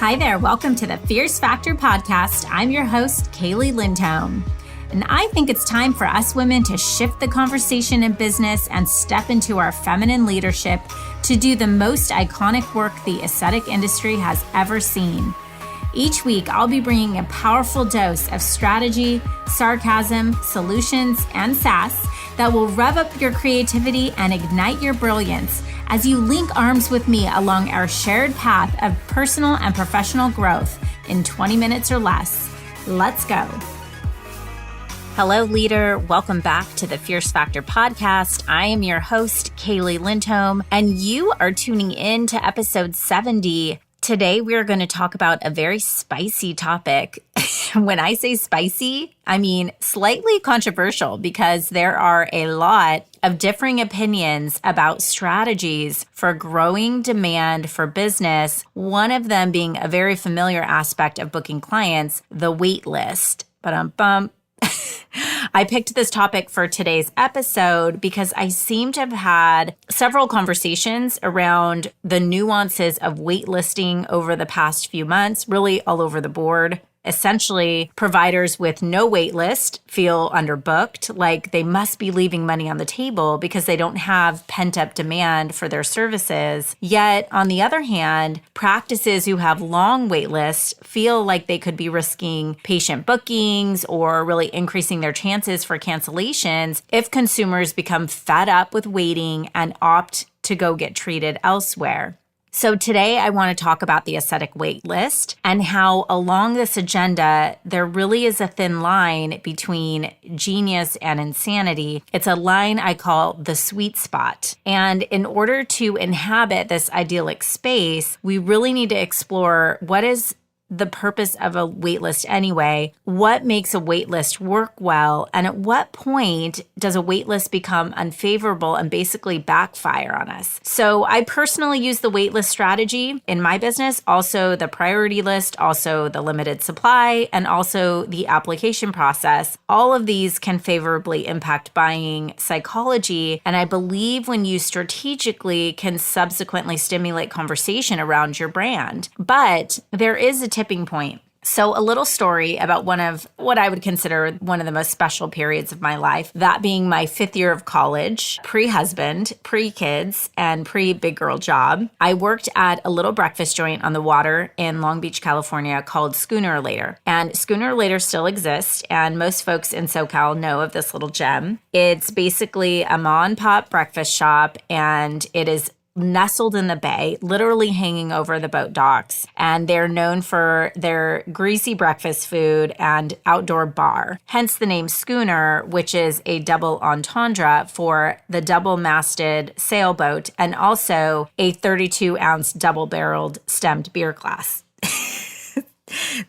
Hi there, welcome to the Fierce Factor podcast. I'm your host, Kaeli Lindholm. And I think it's time for us women to shift the conversation in business and step into our feminine leadership to do the most iconic work the aesthetic industry has ever seen. Each week, I'll be bringing a powerful dose of strategy, sarcasm, solutions, and sass that will rev up your creativity and ignite your brilliance as you link arms with me along our shared path of personal and professional growth in 20 minutes or less. Let's go. Hello, leader. Welcome back to the Fierce Factor podcast. I am your host, Kaeli Lindholm, and you are tuning in to episode 70. Today, we're going to talk about a very spicy topic. When I say spicy, I mean slightly controversial because there are a lot of differing opinions about strategies for growing demand for business, one of them being a very familiar aspect of booking clients, the waitlist. Ba-dum-bum. I picked this topic for today's episode because I seem to have had several conversations around the nuances of waitlisting over the past few months, really all over the board. Essentially, providers with no waitlist feel underbooked, like they must be leaving money on the table because they don't have pent-up demand for their services. Yet, on the other hand, practices who have long waitlists feel like they could be risking patient bookings or really increasing their chances for cancellations if consumers become fed up with waiting and opt to go get treated elsewhere. So today I want to talk about the aesthetic waitlist and how along this agenda, there really is a thin line between genius and insanity. It's a line I call the sweet spot. And in order to inhabit this idyllic space, we really need to explore what is the purpose of a waitlist anyway, what makes a waitlist work well, and at what point does a waitlist become unfavorable and basically backfire on us. So I personally use the waitlist strategy in my business, also the priority list, also the limited supply, and also the application process. All of these can favorably impact buying psychology, and I believe when used strategically can subsequently stimulate conversation around your brand. But there is a tipping point. So a little story about one of what I would consider one of the most special periods of my life, that being my 5th year of college, pre-husband, pre-kids, and pre-big girl job. I worked at a little breakfast joint on the water in Long Beach, California called Schooner Later. And Schooner Later still exists, and most folks in SoCal know of this little gem. It's basically a ma and pop breakfast shop, and it is nestled in the bay, literally hanging over the boat docks. And they're known for their greasy breakfast food and outdoor bar. Hence the name Schooner, which is a double entendre for the double-masted sailboat and also a 32-ounce double-barreled stemmed beer glass.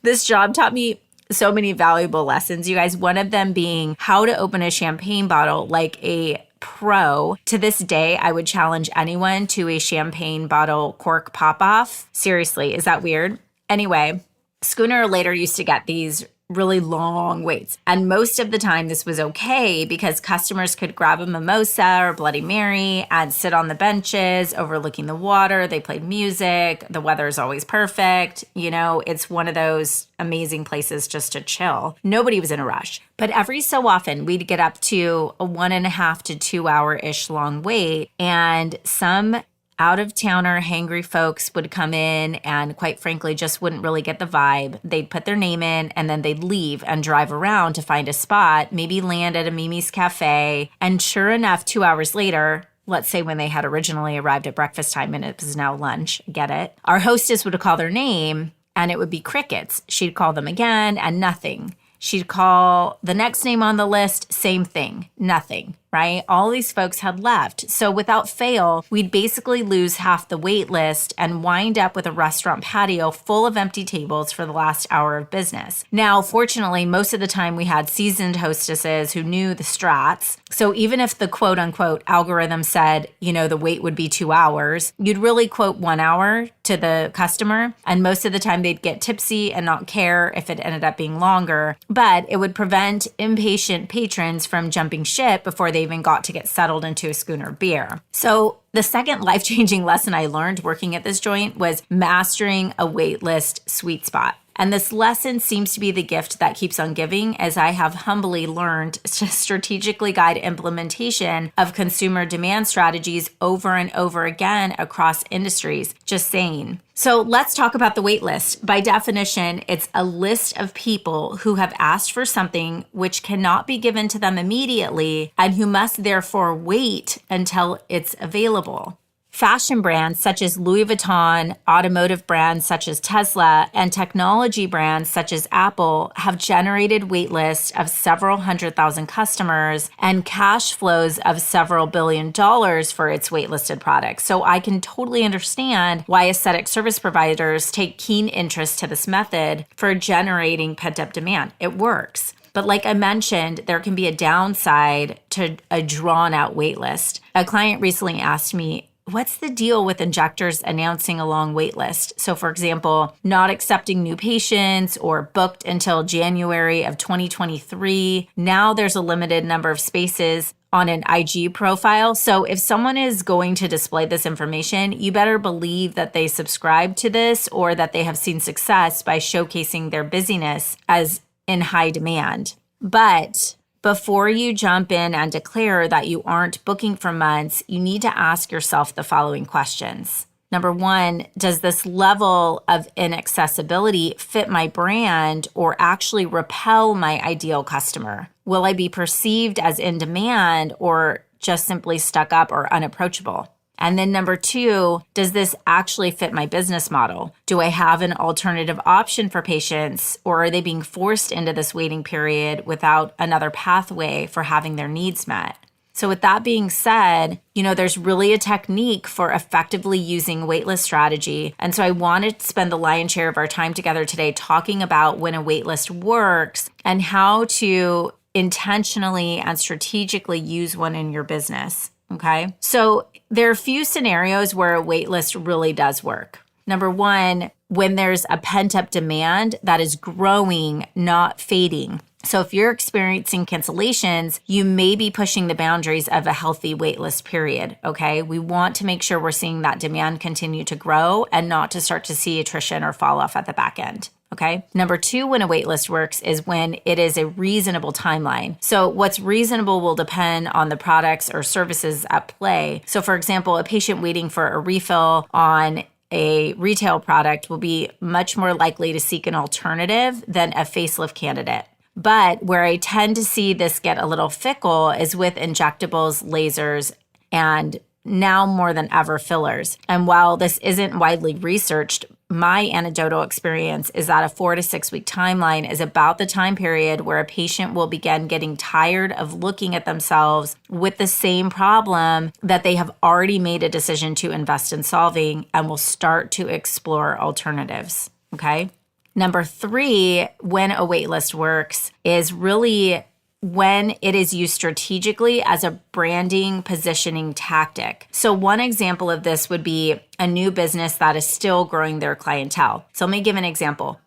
This job taught me so many valuable lessons, you guys. One of them being how to open a champagne bottle like a pro. To this day, I would challenge anyone to a champagne bottle cork pop-off. Seriously, is that weird? Anyway, Schooner Later used to get these really long waits. And most of the time this was okay because customers could grab a mimosa or Bloody Mary and sit on the benches overlooking the water. They played music. The weather is always perfect. You know, it's one of those amazing places just to chill. Nobody was in a rush. But every so often we'd get up to a 1.5 to 2 hour-ish long wait, and some out-of-towner hangry folks would come in and quite frankly just wouldn't really get the vibe. They'd put their name in and then they'd leave and drive around to find a spot, maybe land at a Mimi's Cafe. And sure enough, 2 hours later, let's say when they had originally arrived at breakfast time and it was now lunch, get it? Our hostess would call their name and it would be crickets. She'd call them again and nothing. She'd call the next name on the list, same thing, nothing. Right? All these folks had left. So without fail, we'd basically lose half the wait list and wind up with a restaurant patio full of empty tables for the last hour of business. Now, fortunately, most of the time we had seasoned hostesses who knew the strats. So even if the quote unquote algorithm said, you know, the wait would be 2 hours, you'd really quote 1 hour to the customer. And most of the time they'd get tipsy and not care if it ended up being longer. But it would prevent impatient patrons from jumping ship before they they even got to get settled into a schooner beer. So the second life-changing lesson I learned working at this joint was mastering a waitlist sweet spot. And this lesson seems to be the gift that keeps on giving, as I have humbly learned to strategically guide implementation of consumer demand strategies over and over again across industries. Just saying. So let's talk about the wait list. By definition, it's a list of people who have asked for something which cannot be given to them immediately and who must therefore wait until it's available. Fashion brands such as Louis Vuitton, automotive brands such as Tesla, and technology brands such as Apple have generated wait lists of several 100,000 customers and cash flows of several $1 billion for its waitlisted products. So I can totally understand why aesthetic service providers take keen interest to this method for generating pent-up demand. It works. But like I mentioned, there can be a downside to a drawn-out waitlist. A client recently asked me, what's the deal with injectors announcing a long wait list? So for example, not accepting new patients or booked until January of 2023. Now there's a limited number of spaces on an IG profile. So if someone is going to display this information, you better believe that they subscribe to this or that they have seen success by showcasing their busyness as in high demand. But before you jump in and declare that you aren't booking for months, you need to ask yourself the following questions. Number one, does this level of inaccessibility fit my brand or actually repel my ideal customer? Will I be perceived as in demand or just simply stuck up or unapproachable? And then number two, does this actually fit my business model? Do I have an alternative option for patients, or are they being forced into this waiting period without another pathway for having their needs met? So with that being said, there's really a technique for effectively using waitlist strategy. And so I wanted to spend the lion's share of our time together today talking about when a waitlist works and how to intentionally and strategically use one in your business. Okay. So there are a few scenarios where a waitlist really does work. Number one, when there's a pent-up demand that is growing, not fading. So if you're experiencing cancellations, you may be pushing the boundaries of a healthy waitlist period. Okay. We want to make sure we're seeing that demand continue to grow and not to start to see attrition or fall off at the back end. Okay. Number two, when a waitlist works is when it is a reasonable timeline. So what's reasonable will depend on the products or services at play. So for example, a patient waiting for a refill on a retail product will be much more likely to seek an alternative than a facelift candidate. But where I tend to see this get a little fickle is with injectables, lasers, and now more than ever fillers. And while this isn't widely researched, my anecdotal experience is that a 4 to 6 week timeline is about the time period where a patient will begin getting tired of looking at themselves with the same problem that they have already made a decision to invest in solving and will start to explore alternatives. Okay. Number three, when a waitlist works is really when it is used strategically as a branding positioning tactic. So one example of this would be a new business that is still growing their clientele. So let me give an example.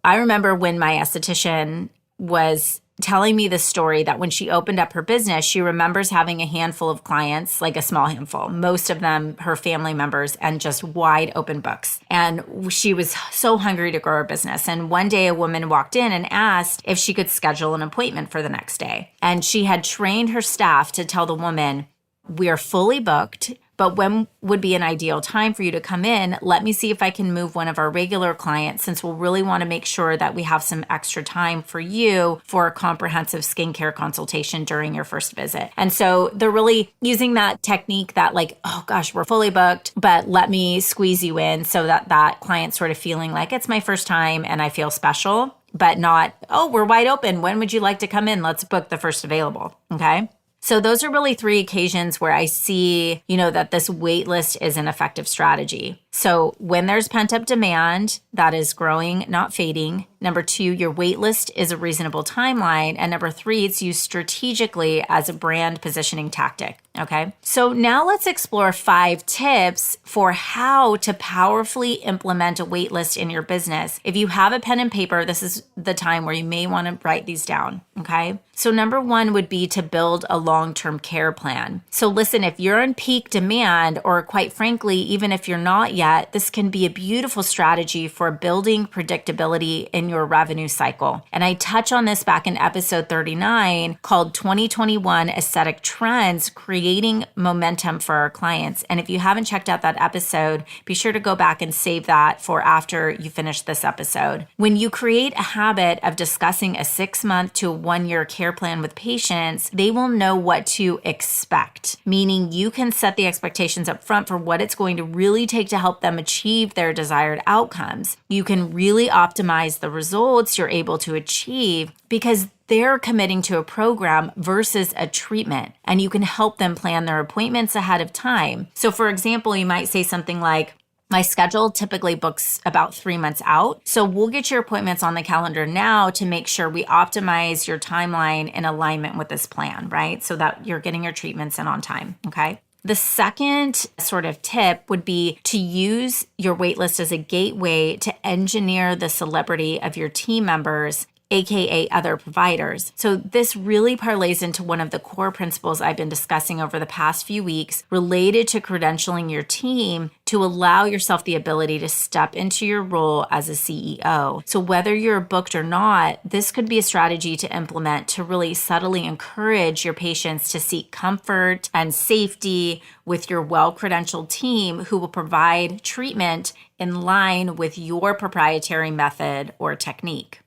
I remember when my esthetician was telling me the story that when she opened up her business, she remembers having a handful of clients, like a small handful, most of them her family members, and just wide open books. And she was so hungry to grow her business. And one day a woman walked in and asked if she could schedule an appointment for the next day. And she had trained her staff to tell the woman, "We are fully booked, but when would be an ideal time for you to come in? Let me see if I can move one of our regular clients, since we'll really want to make sure that we have some extra time for you for a comprehensive skincare consultation during your first visit." And so they're really using that technique that like, oh gosh, we're fully booked, but let me squeeze you in, so that that client's sort of feeling like it's my first time and I feel special, but not, oh, we're wide open. When would you like to come in? Let's book the first available. Okay. So those are really three occasions where I see, that this wait list is an effective strategy. So when there's pent-up demand, that is growing, not fading. Number 2, your wait list is a reasonable timeline. And number 3, it's used strategically as a brand positioning tactic. Okay. So now let's explore 5 tips for how to powerfully implement a wait list in your business. If you have a pen and paper, this is the time where you may want to write these down. Okay. So number 1 would be to build a long-term care plan. So listen, if you're in peak demand, or quite frankly, even if you're not yet, this can be a beautiful strategy for building predictability in your revenue cycle. And I touch on this back in episode 39 called 2021 Aesthetic Trends, Creating Momentum for Our Clients. And if you haven't checked out that episode, be sure to go back and save that for after you finish this episode. When you create a habit of discussing a 6-month to a 1-year care plan with patients, they will know what to expect, meaning you can set the expectations up front for what it's going to really take to help them achieve their desired outcomes. You can really optimize the results you're able to achieve because they're committing to a program versus a treatment, and you can help them plan their appointments ahead of time. So for example, you might say something like, my schedule typically books about 3 months out. So we'll get your appointments on the calendar now to make sure we optimize your timeline in alignment with this plan, right? So that you're getting your treatments in on time, okay? The second sort of tip would be to use your waitlist as a gateway to engineer the celebrity of your team members, aka other providers. So this really parlays into one of the core principles I've been discussing over the past few weeks related to credentialing your team to allow yourself the ability to step into your role as a CEO. So whether you're booked or not, this could be a strategy to implement to really subtly encourage your patients to seek comfort and safety with your well-credentialed team who will provide treatment in line with your proprietary method or technique.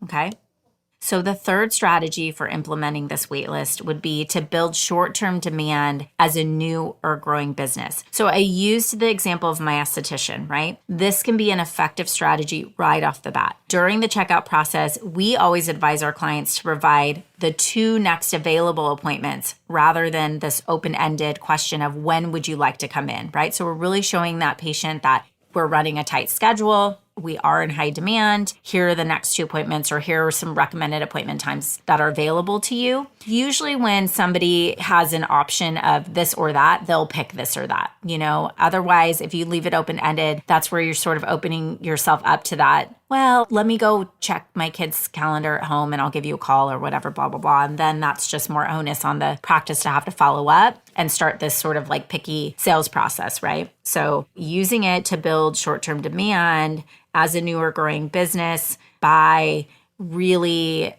Okay. So the third strategy for implementing this waitlist would be to build short-term demand as a new or growing business. So I used the example of my esthetician, right? This can be an effective strategy right off the bat. During the checkout process, we always advise our clients to provide the 2 next available appointments rather than this open-ended question of when would you like to come in, right? So we're really showing that patient that we're running a tight schedule. We are in high demand. Here are the next 2 appointments, or here are some recommended appointment times that are available to you. Usually when somebody has an option of this or that, they'll pick this or that, Otherwise, if you leave it open-ended, that's where you're sort of opening yourself up to that. Well, let me go check my kid's calendar at home and I'll give you a call or whatever, blah, blah, blah. And then that's just more onus on the practice to have to follow up and start this sort of like picky sales process, right? So using it to build short-term demand as a newer growing business by really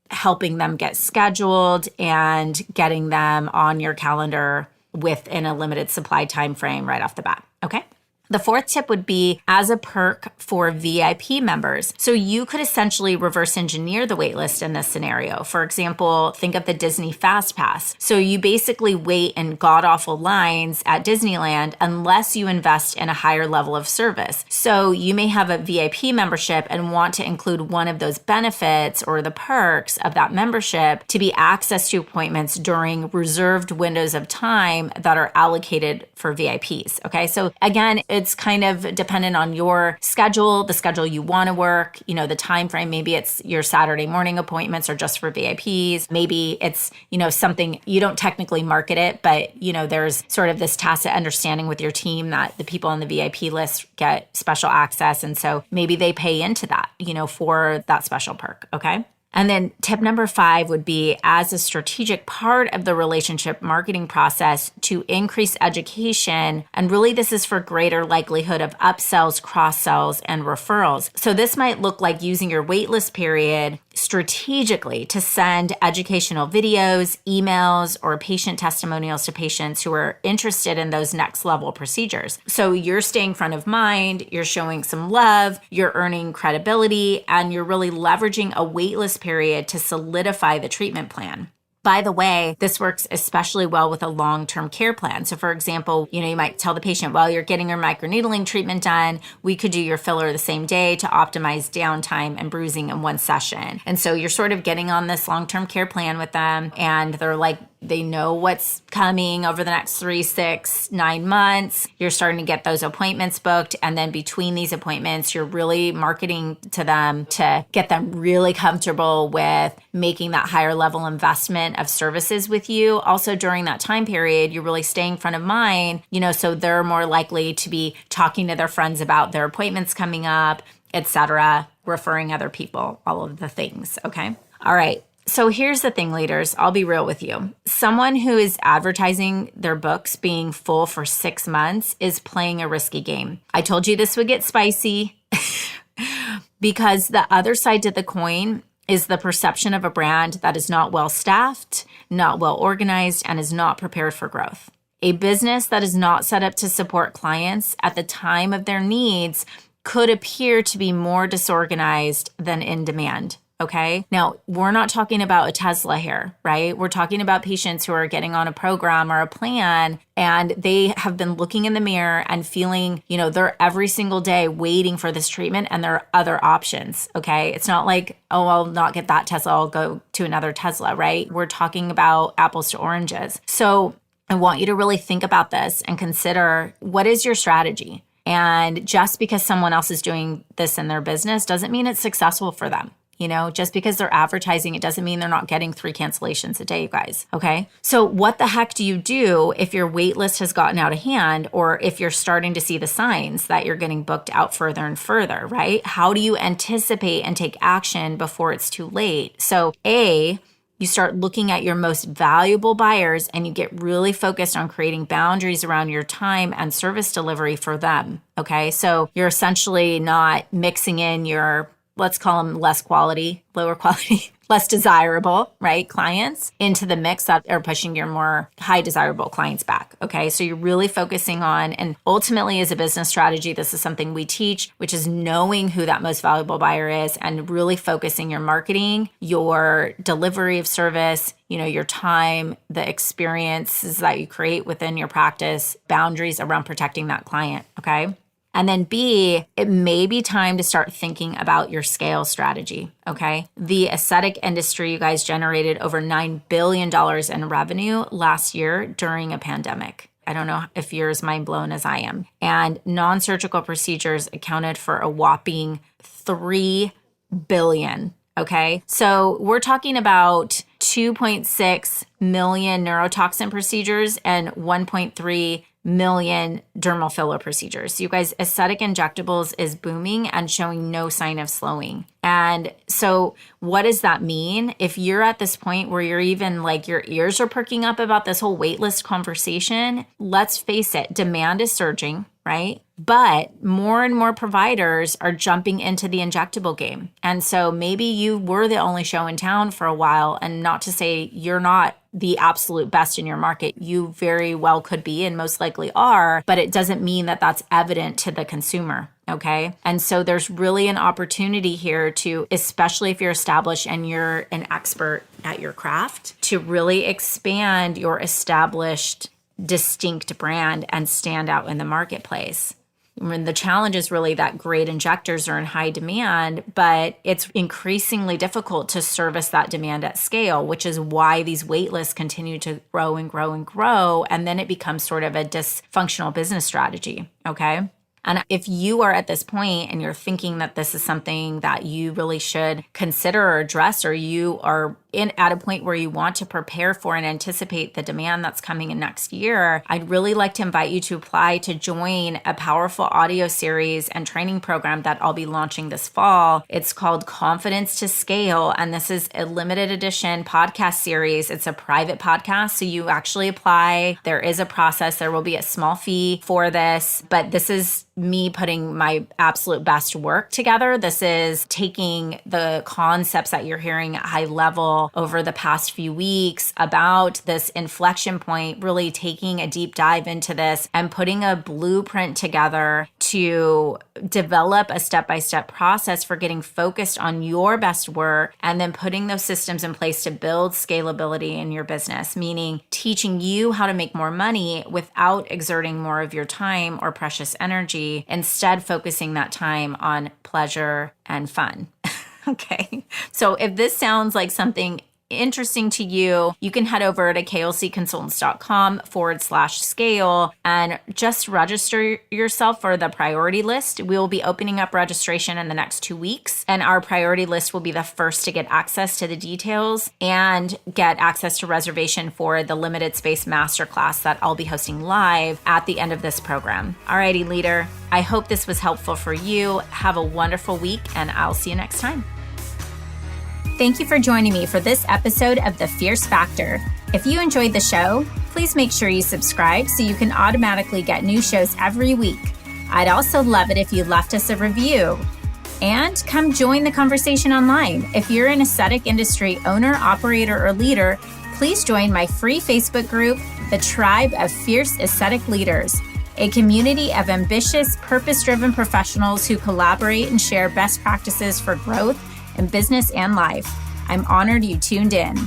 helping them get scheduled and getting them on your calendar within a limited supply time frame right off the bat. Okay. The fourth tip would be as a perk for VIP members. So you could essentially reverse engineer the waitlist in this scenario. For example, think of the Disney Fast Pass. So you basically wait in god-awful lines at Disneyland unless you invest in a higher level of service. So you may have a VIP membership and want to include one of those benefits or the perks of that membership to be access to appointments during reserved windows of time that are allocated for VIPs. Okay, so again, it's kind of dependent on your schedule, the schedule you want to work, the time frame. Maybe it's your Saturday morning appointments are just for VIPs. Maybe it's, something you don't technically market it, but there's sort of this tacit understanding with your team that the people on the VIP list get special access. And so maybe they pay into that, for that special perk. Okay. And then tip number 5 would be as a strategic part of the relationship marketing process to increase education. And really this is for greater likelihood of upsells, cross-sells, and referrals. So this might look like using your waitlist period strategically to send educational videos, emails, or patient testimonials to patients who are interested in those next level procedures. So you're staying front of mind, you're showing some love, you're earning credibility, and you're really leveraging a waitlist period to solidify the treatment plan. By the way, this works especially well with a long-term care plan. So for example, you might tell the patient, well, you're getting your microneedling treatment done. We could do your filler the same day to optimize downtime and bruising in one session. And so you're sort of getting on this long-term care plan with them and they're like They know what's coming over the next 3, 6, 9 months. You're starting to get those appointments booked. And then between these appointments, you're really marketing to them to get them really comfortable with making that higher level investment of services with you. Also during that time period, you're really staying front of mind, so they're more likely to be talking to their friends about their appointments coming up, etc., referring other people, all of the things. Okay. All right. So here's the thing, leaders. I'll be real with you. Someone who is advertising their books being full for 6 months is playing a risky game. I told you this would get spicy because the other side to the coin is the perception of a brand that is not well staffed, not well organized, and is not prepared for growth. A business that is not set up to support clients at the time of their needs could appear to be more disorganized than in demand. Okay. Now, we're not talking about a Tesla here, right? We're talking about patients who are getting on a program or a plan and they have been looking in the mirror and feeling, they're every single day waiting for this treatment and there are other options. Okay. It's not like, oh, I'll not get that Tesla, I'll go to another Tesla, right? We're talking about apples to oranges. So I want you to really think about this and consider, what is your strategy? And just because someone else is doing this in their business doesn't mean it's successful for them. Just because they're advertising, it doesn't mean they're not getting 3 cancellations a day, you guys. Okay. So what the heck do you do if your wait list has gotten out of hand, or if you're starting to see the signs that you're getting booked out further and further, right? How do you anticipate and take action before it's too late? So you start looking at your most valuable buyers and you get really focused on creating boundaries around your time and service delivery for them. Okay. So you're essentially not mixing in your, let's call them lower quality, less desirable, right, clients into the mix that are pushing your more high desirable clients back. Okay. So you're really focusing on, and ultimately as a business strategy, this is something we teach, which is knowing who that most valuable buyer is and really focusing your marketing, your delivery of service, your time, the experiences that you create within your practice, boundaries around protecting that client. Okay. And then B, it may be time to start thinking about your scale strategy, okay? The aesthetic industry, you guys, generated over $9 billion in revenue last year during a pandemic. I don't know if you're as mind blown as I am. And non-surgical procedures accounted for a whopping $3 billion, okay? So we're talking about 2.6 million neurotoxin procedures and 1.3 million dermal filler procedures. You guys, aesthetic injectables is booming and showing no sign of slowing. And so what does that mean? If you're at this point where you're even like your ears are perking up about this whole waitlist conversation, let's face it, demand is surging, right? But more and more providers are jumping into the injectable game. And so maybe you were the only show in town for a while, and not to say you're not the absolute best in your market. You very well could be and most likely are, but it doesn't mean that that's evident to the consumer. Okay. And so there's really an opportunity here to, especially if you're established and you're an expert at your craft, to really expand your established, distinct brand and stand out in the marketplace. I mean, the challenge is really that great injectors are in high demand, but it's increasingly difficult to service that demand at scale, which is why these wait lists continue to grow and grow and grow. And then it becomes sort of a dysfunctional business strategy. Okay. And if you are at this point and you're thinking that this is something that you really should consider or address, or you are at a point where you want to prepare for and anticipate the demand that's coming in next year, I'd really like to invite you to apply to join a powerful audio series and training program that I'll be launching this fall. It's called Confidence to Scale, and this is a limited edition podcast series. It's a private podcast, so you actually apply. There is a process. There will be a small fee for this, but this is me putting my absolute best work together. This is taking the concepts that you're hearing at high level over the past few weeks about this inflection point, really taking a deep dive into this and putting a blueprint together to develop a step-by-step process for getting focused on your best work, and then putting those systems in place to build scalability in your business, meaning teaching you how to make more money without exerting more of your time or precious energy, instead focusing that time on pleasure and fun. Okay. So if this sounds like something interesting to you, you can head over to klcconsultants.com/scale and just register yourself for the priority list. We will be opening up registration in the next 2 weeks, and our priority list will be the first to get access to the details and get access to reservation for the limited space masterclass that I'll be hosting live at the end of this program. Alrighty, leader. I hope this was helpful for you. Have a wonderful week, and I'll see you next time. Thank you for joining me for this episode of The Fierce Factor. If you enjoyed the show, please make sure you subscribe so you can automatically get new shows every week. I'd also love it if you left us a review. And come join the conversation online. If you're an aesthetic industry owner, operator, or leader, please join my free Facebook group, The Tribe of Fierce Aesthetic Leaders, a community of ambitious, purpose-driven professionals who collaborate and share best practices for growth in business and life. I'm honored you tuned in.